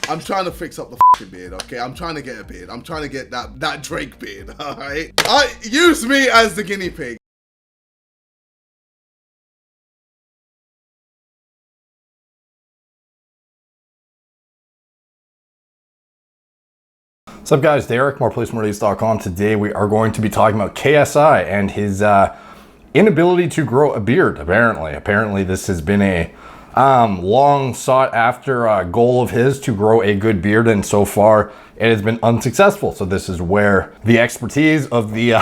I'm trying to fix up the fucking beard, okay? I'm trying to get a beard. I'm trying to get that Drake beard, alright? Use me as the guinea pig. What's up guys, Derek, moreplacemoredays.com. Today we are going to be talking about KSI and his inability to grow a beard, apparently. This has been a long sought after goal of his to grow a good beard, and so far it has been unsuccessful. So this is where the expertise of the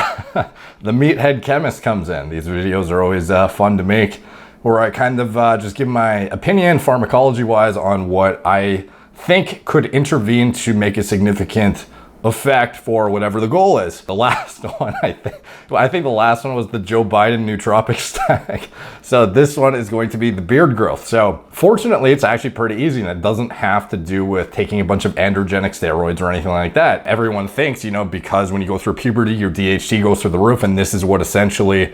the Meathead Chemist comes in. These videos are always fun to make, where I kind of just give my opinion pharmacology wise on what I think could intervene to make a significant effect for whatever the goal is. The last one, I think the last one was the Joe Biden nootropic stack. So this one is going to be the beard growth. So fortunately, it's actually pretty easy, and it doesn't have to do with taking a bunch of androgenic steroids or anything like that. Everyone thinks, because when you go through puberty, your DHT goes through the roof, and this is what essentially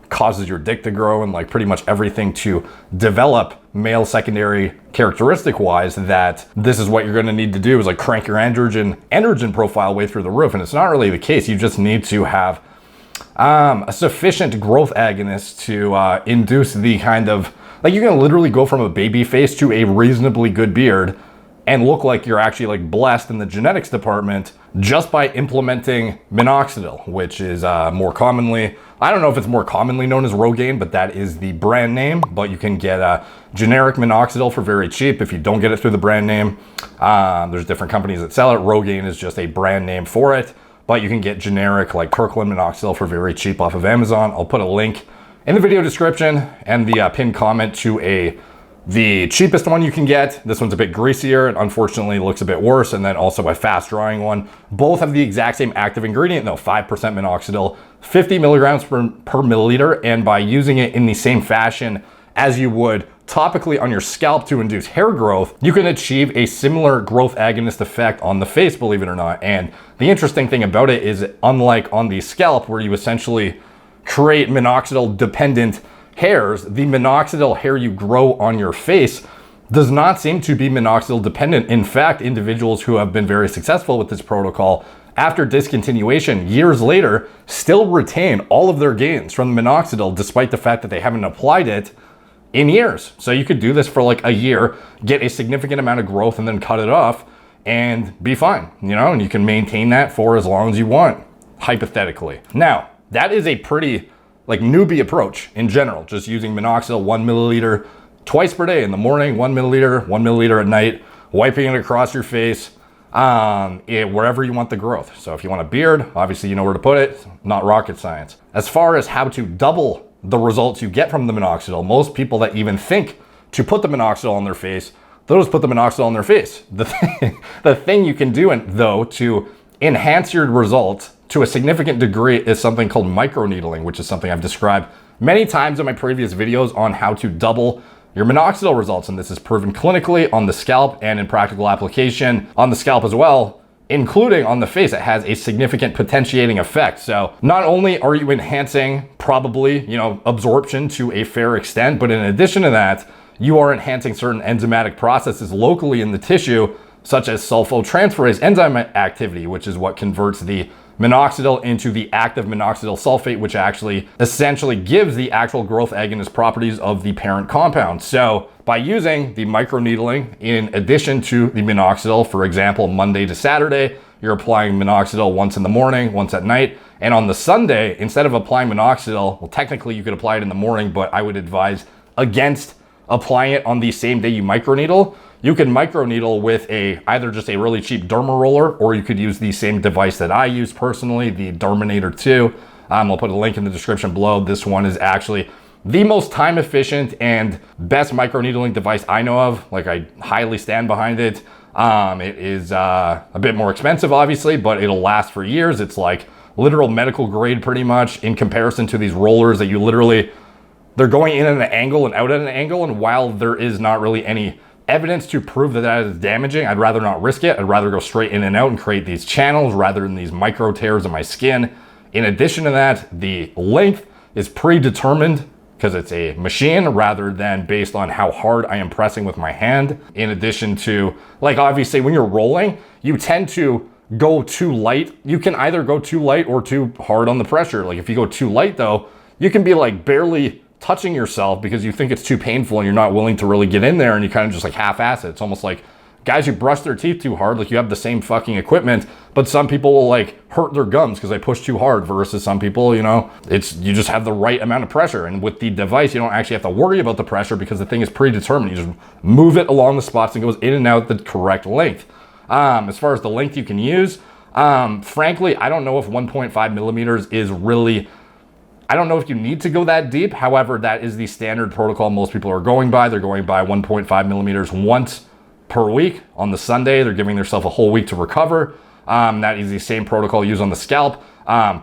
causes your dick to grow and like pretty much everything to develop male secondary characteristic wise, that this is what you're going to need to do is like crank your androgen profile way through the roof. And it's not really the case. You just need to have a sufficient growth agonist to induce the kind of, like, you can literally go from a baby face to a reasonably good beard and look like you're actually like blessed in the genetics department just by implementing minoxidil, which is more commonly, I don't know if it's more commonly known as Rogaine, but that is the brand name. But you can get generic minoxidil for very cheap if you don't get it through the brand name. There's different companies that sell it. Rogaine is just a brand name for it, but you can get generic like Kirkland minoxidil for very cheap off of Amazon. I'll put a link in the video description and the pinned comment to the cheapest one you can get. This one's a bit greasier and unfortunately looks a bit worse, and then also a fast drying one. Both have the exact same active ingredient though, 5% minoxidil, 50 milligrams per milliliter, and by using it in the same fashion as you would topically on your scalp to induce hair growth, you can achieve a similar growth agonist effect on the face, believe it or not. And the interesting thing about it is, unlike on the scalp where you essentially create minoxidil dependent hairs, the minoxidil hair you grow on your face does not seem to be minoxidil dependent. In fact, individuals who have been very successful with this protocol after discontinuation years later still retain all of their gains from the minoxidil despite the fact that they haven't applied it in years. So you could do this for like a year, get a significant amount of growth, and then cut it off and be fine, and you can maintain that for as long as you want, hypothetically. Now, that is a pretty like newbie approach in general, just using minoxidil 1 milliliter twice per day, in the morning, 1 milliliter at night, wiping it across your face, wherever you want the growth. So if you want a beard, obviously you know where to put it, not rocket science. As far as how to double the results you get from the minoxidil, most people that even think to put the minoxidil on their face, they'll just put the minoxidil on their face. The thing you can do though to enhance your results to a significant degree is something called microneedling, which is something I've described many times in my previous videos on how to double your minoxidil results. And this is proven clinically on the scalp and in practical application on the scalp as well, including on the face. It has a significant potentiating effect. So not only are you enhancing probably, absorption to a fair extent, but in addition to that, you are enhancing certain enzymatic processes locally in the tissue, such as sulfotransferase enzyme activity, which is what converts the minoxidil into the active minoxidil sulfate, which actually essentially gives the actual growth agonist properties of the parent compound. So by using the microneedling in addition to the minoxidil, for example, Monday to Saturday, you're applying minoxidil once in the morning, once at night. And on the Sunday, instead of applying minoxidil, well, technically you could apply it in the morning, but I would advise against applying it on the same day you microneedle. You can microneedle with either just a really cheap derma roller, or you could use the same device that I use personally, the Derminator 2. I'll put a link in the description below. This one is actually the most time efficient and best microneedling device I know of. Like, I highly stand behind it. It is a bit more expensive, obviously, but it'll last for years. It's like literal medical grade pretty much in comparison to these rollers that you literally, they're going in at an angle and out at an angle. And while there is not really any evidence to prove that is damaging, I'd rather not risk it. I'd rather go straight in and out and create these channels rather than these micro tears in my skin. In addition to that, the length is predetermined because it's a machine rather than based on how hard I am pressing with my hand. In addition to, like, obviously when you're rolling, you tend to go too light. You can either go too light or too hard on the pressure. Like if you go too light though, you can be like barely touching yourself because you think it's too painful and you're not willing to really get in there, and you kind of just like half-ass it. It's almost like guys who brush their teeth too hard, like you have the same fucking equipment, but some people will like hurt their gums because they push too hard versus some people, you know, you just have the right amount of pressure. And with the device, you don't actually have to worry about the pressure because the thing is predetermined. You just move it along the spots and it goes in and out the correct length. As far as the length you can use, frankly, I don't know if 1.5 millimeters is really, I don't know if you need to go that deep. However, that is the standard protocol most people are going by. They're going by 1.5 millimeters once per week. On the Sunday, they're giving themselves a whole week to recover. That is the same protocol used on the scalp.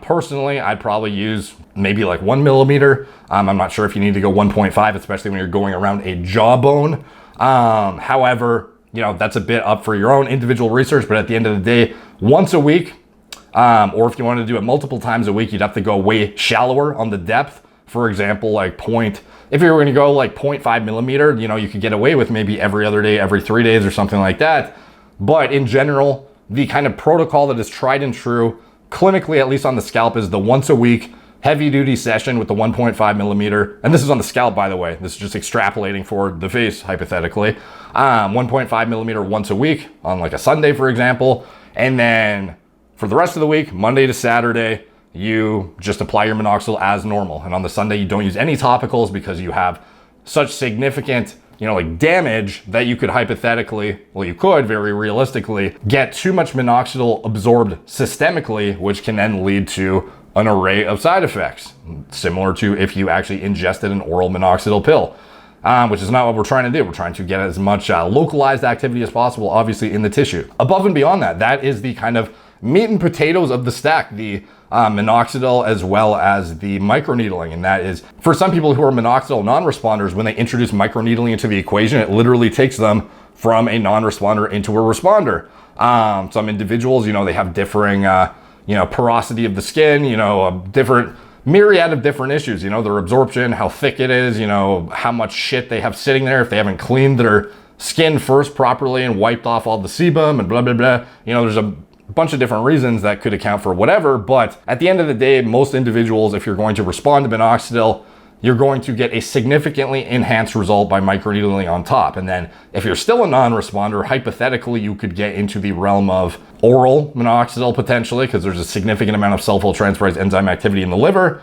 Personally, I'd probably use maybe like 1 millimeter. I'm not sure if you need to go 1.5, especially when you're going around a jawbone. However, you know, that's a bit up for your own individual research, but at the end of the day, once a week, or if you want to do it multiple times a week, you'd have to go way shallower on the depth. For example, like if you were going to go like 0.5 millimeter, you know, you could get away with maybe every other day, every 3 days or something like that. But in general, the kind of protocol that is tried and true, clinically, at least on the scalp, is the once a week heavy duty session with the 1.5 millimeter. And this is on the scalp, by the way. This is just extrapolating for the face, hypothetically. 1.5 millimeter once a week on like a Sunday, for example. And then for the rest of the week, Monday to Saturday, you just apply your minoxidil as normal. And on the Sunday, you don't use any topicals because you have such significant, you know, like damage that you could hypothetically, well, you could very realistically get too much minoxidil absorbed systemically, which can then lead to an array of side effects, similar to if you actually ingested an oral minoxidil pill, which is not what we're trying to do. We're trying to get as much localized activity as possible, obviously, in the tissue. Above and beyond that, that is the kind of meat and potatoes of the stack, the minoxidil as well as the microneedling. And that is, for some people who are minoxidil non-responders, when they introduce microneedling into the equation, it literally takes them from a non-responder into a responder. Some individuals, you know, they have differing, you know, porosity of the skin, you know, a different myriad of different issues, you know, their absorption, how thick it is, you know, how much shit they have sitting there if they haven't cleaned their skin first properly and wiped off all the sebum and blah, blah, blah. You know, there's a bunch of different reasons that could account for whatever, but at the end of the day, most individuals, if you're going to respond to minoxidil, you're going to get a significantly enhanced result by microneedling on top. And then if you're still a non-responder, hypothetically, you could get into the realm of oral minoxidil potentially, because there's a significant amount of sulfosyltransferase enzyme activity in the liver.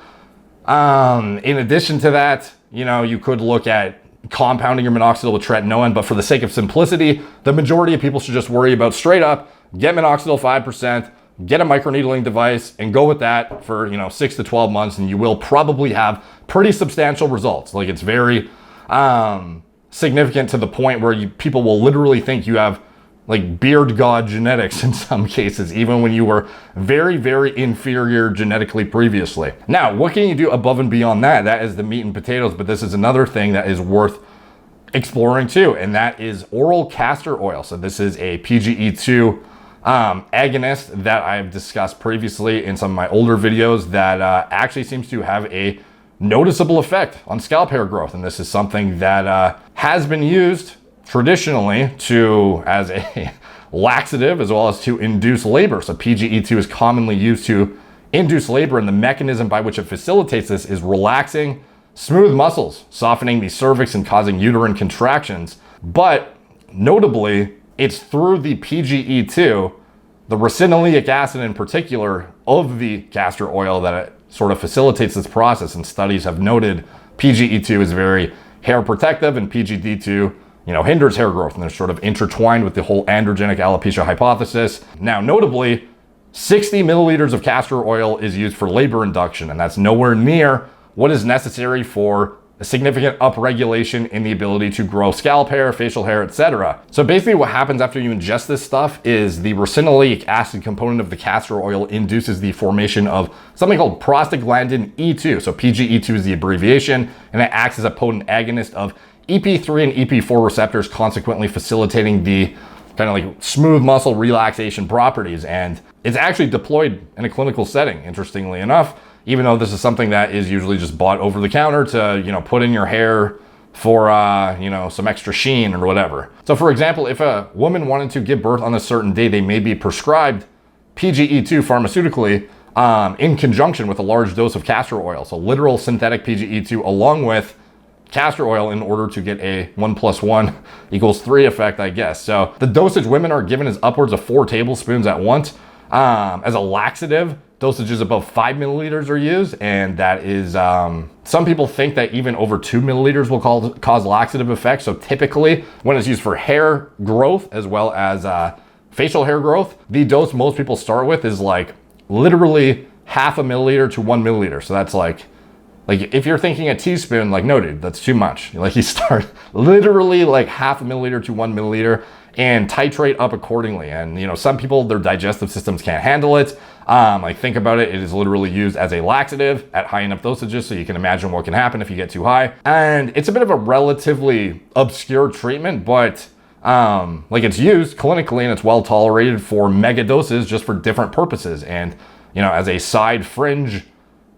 In addition to that, you know, you could look at compounding your minoxidil with tretinoin, but for the sake of simplicity, the majority of people should just worry about straight up, get minoxidil 5%, get a microneedling device, and go with that for, you know, 6 to 12 months, and you will probably have pretty substantial results. Like, it's very significant to the point where people will literally think you have like beard god genetics in some cases, even when you were very, very inferior genetically previously. Now, what can you do above and beyond that? That is the meat and potatoes, but this is another thing that is worth exploring too, and that is oral castor oil. So this is a PGE2 agonist that I've discussed previously in some of my older videos that actually seems to have a noticeable effect on scalp hair growth. And this is something that has been used traditionally as a laxative as well as to induce labor. So PGE2 is commonly used to induce labor, and the mechanism by which it facilitates this is relaxing smooth muscles, softening the cervix and causing uterine contractions. But notably, it's through the PGE2, the ricinoleic acid in particular of the castor oil, that it sort of facilitates this process. And studies have noted PGE2 is very hair protective, and PGD2, you know, hinders hair growth, and they're sort of intertwined with the whole androgenic alopecia hypothesis. Now, notably, 60 milliliters of castor oil is used for labor induction, and that's nowhere near what is necessary for a significant upregulation in the ability to grow scalp hair, facial hair, etc. So basically what happens after you ingest this stuff is the ricinoleic acid component of the castor oil induces the formation of something called prostaglandin E2. So PGE2 is the abbreviation, and it acts as a potent agonist of EP3 and EP4 receptors, consequently facilitating the kind of like smooth muscle relaxation properties. And it's actually deployed in a clinical setting, interestingly enough. even though this is something that is usually just bought over the counter to, put in your hair for, some extra sheen or whatever. So for example, if a woman wanted to give birth on a certain day, they may be prescribed PGE2 pharmaceutically in conjunction with a large dose of castor oil. So literal synthetic PGE2 along with castor oil in order to get a 1 + 1 = 3 effect, I guess. So the dosage women are given is upwards of 4 tablespoons at once. As a laxative, dosages above 5 milliliters are used, and that is, some people think that even over 2 milliliters will cause laxative effects. So typically, when it's used for hair growth as well as facial hair growth, the dose most people start with is like literally half a milliliter to 1 milliliter. So that's like if you're thinking a teaspoon, like, no, dude, that's too much. Like, you start literally like half a milliliter to 1 milliliter and titrate up accordingly. And, some people, their digestive systems can't handle it. Think about it. It is literally used as a laxative at high enough dosages. So you can imagine what can happen if you get too high. And it's a bit of a relatively obscure treatment, but it's used clinically and it's well tolerated for mega doses just for different purposes. And, as a side fringe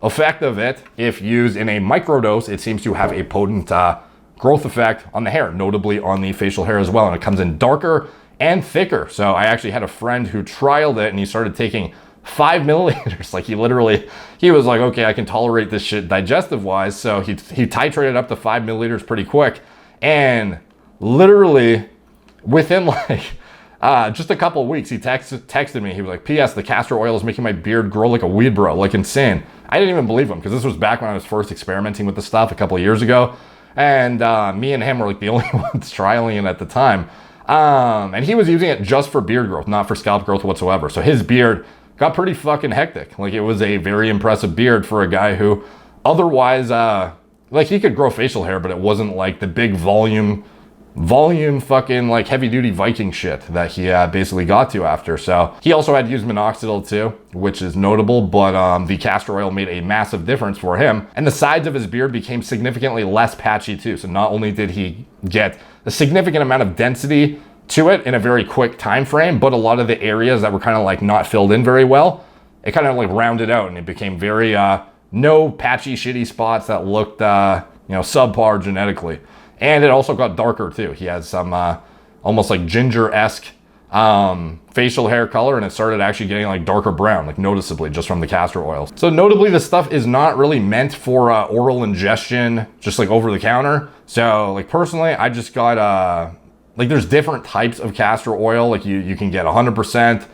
effect of it, if used in a microdose, it seems to have a potent growth effect on the hair, notably on the facial hair as well. And it comes in darker and thicker. So I actually had a friend who trialed it and he started taking 5 milliliters. He was like, okay, I can tolerate this shit digestive wise. So he titrated up to 5 milliliters pretty quick. And literally within just a couple of weeks, he texted me. He was like, P.S. the castor oil is making my beard grow like a weed, bro, like insane. I didn't even believe him because this was back when I was first experimenting with the stuff a couple of years ago. And me and him were like the only ones trialing it at the time. And he was using it just for beard growth, not for scalp growth whatsoever. So his beard got pretty fucking hectic. Like, it was a very impressive beard for a guy who otherwise, he could grow facial hair, but it wasn't like the big volume fucking like heavy duty Viking shit that he basically got to after. So he also had used minoxidil too, which is notable, but the castor oil made a massive difference for him. And the sides of his beard became significantly less patchy too. So not only did he get a significant amount of density to it in a very quick time frame, but a lot of the areas that were kind of like not filled in very well, it kind of like rounded out and it became very no patchy shitty spots that looked subpar genetically. And it also got darker too. He has some almost like ginger-esque facial hair color, and it started actually getting like darker brown, like noticeably just from the castor oil. So notably, this stuff is not really meant for oral ingestion, just like over the counter. So like personally, I just got there's different types of castor oil. Like you can get 100%.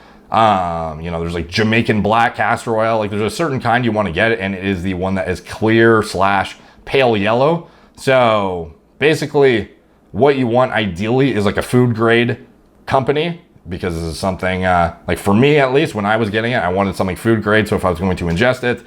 There's like Jamaican black castor oil. Like there's a certain kind you want to get, and it is the one that is clear/pale yellow. So basically, what you want ideally is like a food grade company, because this is something, like for me at least, when I was getting it, I wanted something food grade. So if I was going to ingest it,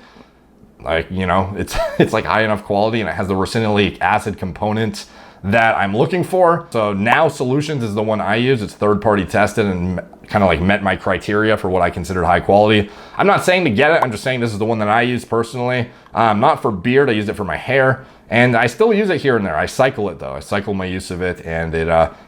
it's like high enough quality and it has the racinoleic acid components that I'm looking for. So Now Solutions is the one I use. It's third party tested and kind of like met my criteria for what I considered high quality. I'm not saying to get it. I'm just saying this is the one that I use personally. Not for beard. I use it for my hair. And I still use it here and there. I cycle it though. I cycle my use of it, and it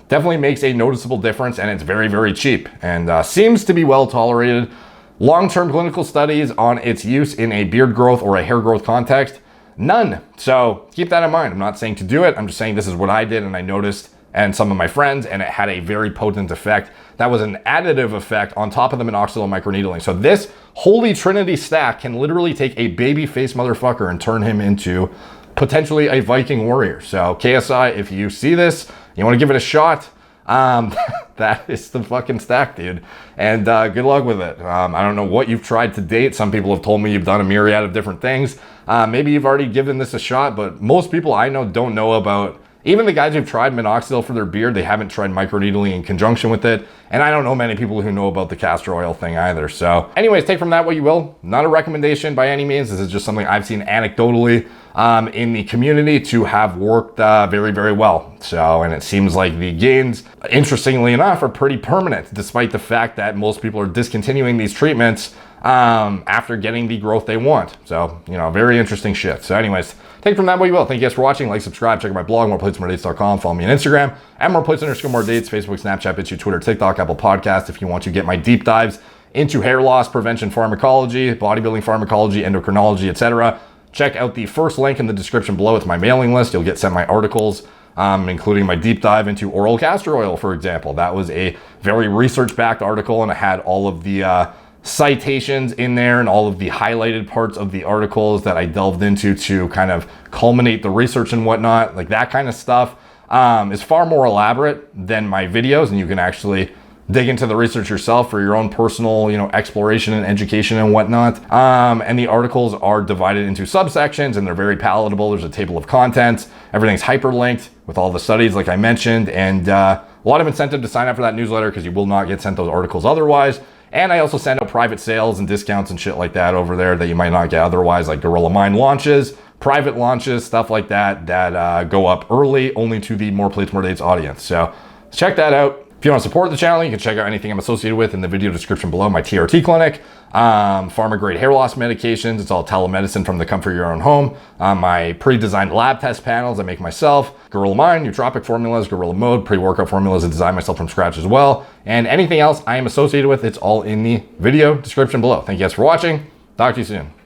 definitely makes a noticeable difference, and it's very, very cheap and seems to be well tolerated. Long-term clinical studies on its use in a beard growth or a hair growth context, none. So keep that in mind. I'm not saying to do it. I'm just saying this is what I did and I noticed, and some of my friends, and it had a very potent effect. That was an additive effect on top of the minoxidil microneedling. So this holy trinity stack can literally take a baby face motherfucker and turn him into potentially a Viking warrior. So KSI, if you see this, you want to give it a shot, that is the fucking stack, dude. And good luck with it. I don't know what you've tried to date. Some people have told me you've done a myriad of different things. Maybe you've already given this a shot, but most people I know don't know about, even the guys who've tried minoxidil for their beard, they haven't tried microneedling in conjunction with it. And I don't know many people who know about the castor oil thing either. So anyways, take from that what you will. Not a recommendation by any means. This is just something I've seen anecdotally in the community to have worked very, very well. So, and it seems like the gains, interestingly enough, are pretty permanent, despite the fact that most people are discontinuing these treatments after getting the growth they want. So, very interesting shit. So anyways, take from that what you will. Thank you guys for watching. Like, subscribe, check out my blog, moreplates.com. Follow me on Instagram at moreplates_more dates, Facebook, Snapchat, BitChute, Twitter, TikTok, Apple Podcasts if you want to get my deep dives into hair loss prevention pharmacology, bodybuilding pharmacology, endocrinology, etc., check out the first link in the description below. It's my mailing list. You'll get sent my articles, including my deep dive into oral castor oil, for example. That was a very research-backed article, and it had all of the citations in there and all of the highlighted parts of the articles that I delved into to kind of culminate the research and whatnot. Like that kind of stuff is far more elaborate than my videos, and you can actually dig into the research yourself for your own personal, exploration and education and whatnot. And the articles are divided into subsections, and they're very palatable. There's a table of contents. Everything's hyperlinked with all the studies, like I mentioned, and a lot of incentive to sign up for that newsletter because you will not get sent those articles otherwise. And I also send out private sales and discounts and shit like that over there that you might not get otherwise, like Gorilla Mind launches, private launches, stuff like that, that go up early only to the More Plates, More Dates audience. So check that out. If you want to support the channel, you can check out anything I'm associated with in the video description below. My TRT clinic, pharma-grade hair loss medications. It's all telemedicine from the comfort of your own home. My pre-designed lab test panels I make myself. Gorilla Mind, nootropic formulas, Gorilla Mode, pre-workout formulas I design myself from scratch as well. And anything else I am associated with, it's all in the video description below. Thank you guys for watching. Talk to you soon.